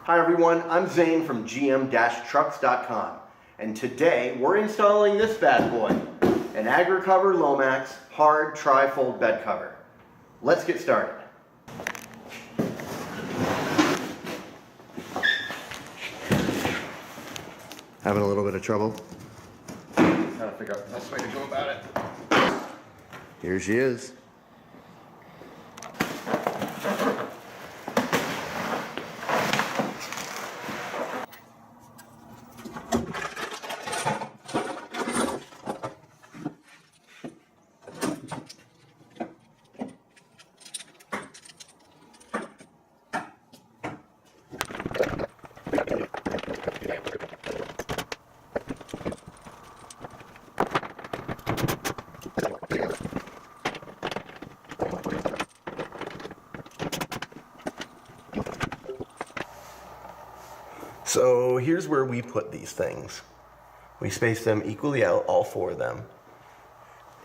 Hi everyone, I'm Zane from GM-Trucks.com, and today we're installing this bad boy, an Agri-Cover LOMAX hard tri-fold bed cover. Let's get started. Having a little bit of trouble? Trying to figure out the best way to go about it. Here she is. So here's where we put these things. We space them equally out, all four of them.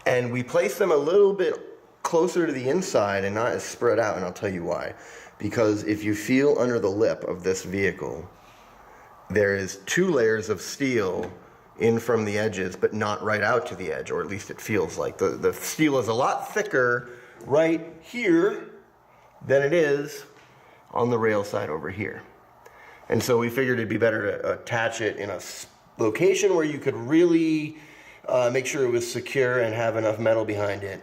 And we place them a little bit closer to the inside and not as spread out, and I'll tell you why. Because if you feel under the lip of this vehicle, there is 2 layers of steel in from the edges, but not right out to the edge, or at least it feels like. The steel is a lot thicker right here than it is on the rail side over here. And so we figured it'd be better to attach it in a location where you could really make sure it was secure and have enough metal behind it.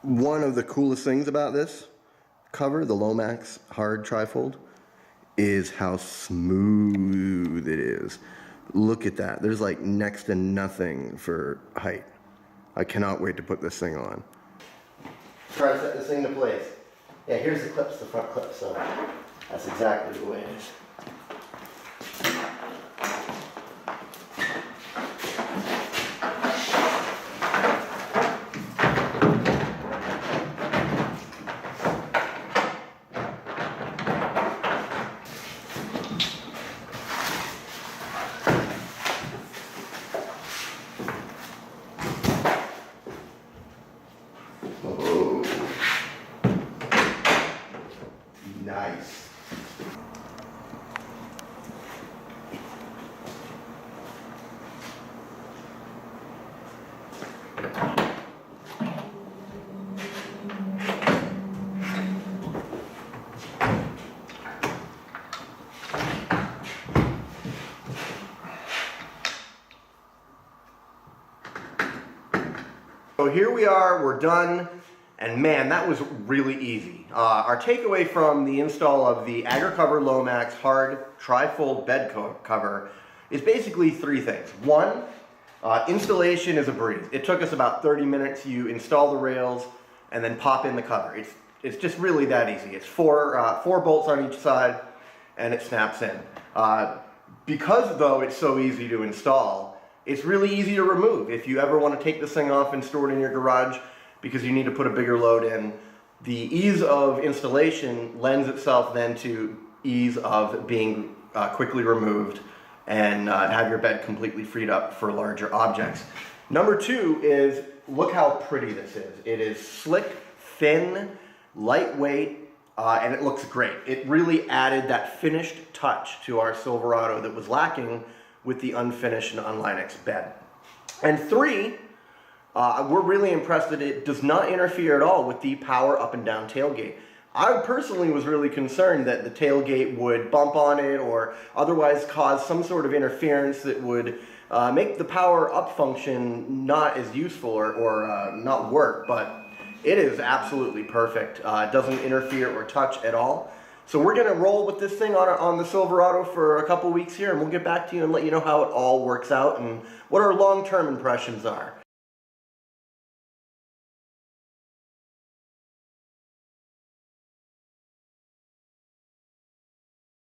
One of the coolest things about this cover, the LOMAX hard trifold, is how smooth it is. Look at that. There's like next to nothing for height. I cannot wait to put this thing on. Try to set this thing into place. Yeah, here's the clips, the front clips. So that's exactly the way it is. Oh, nice. So here we are, we're done, and man, that was really easy. Our takeaway from the install of the Agri-Cover LOMAX hard tri-fold bed cover is basically 3 things. 1, installation is a breeze. It took us about 30 minutes. You install the rails and then pop in the cover. It's just really that easy. It's 4 bolts on each side and it snaps in. Because though it's so easy to install, it's really easy to remove. If you ever want to take this thing off and store it in your garage because you need to put a bigger load in, the ease of installation lends itself then to ease of being quickly removed and have your bed completely freed up for larger objects. Number 2 is, look how pretty this is. It is slick, thin, lightweight, and it looks great. It really added that finished touch to our Silverado that was lacking with the unfinished and unlinexed bed. And 3, we're really impressed that it does not interfere at all with the power up and down tailgate. I personally was really concerned that the tailgate would bump on it or otherwise cause some sort of interference that would make the power up function not as useful or not work, but it is absolutely perfect. It doesn't interfere or touch at all. So we're going to roll with this thing on the Silverado for a couple weeks here, and we'll get back to you and let you know how it all works out and what our long-term impressions are.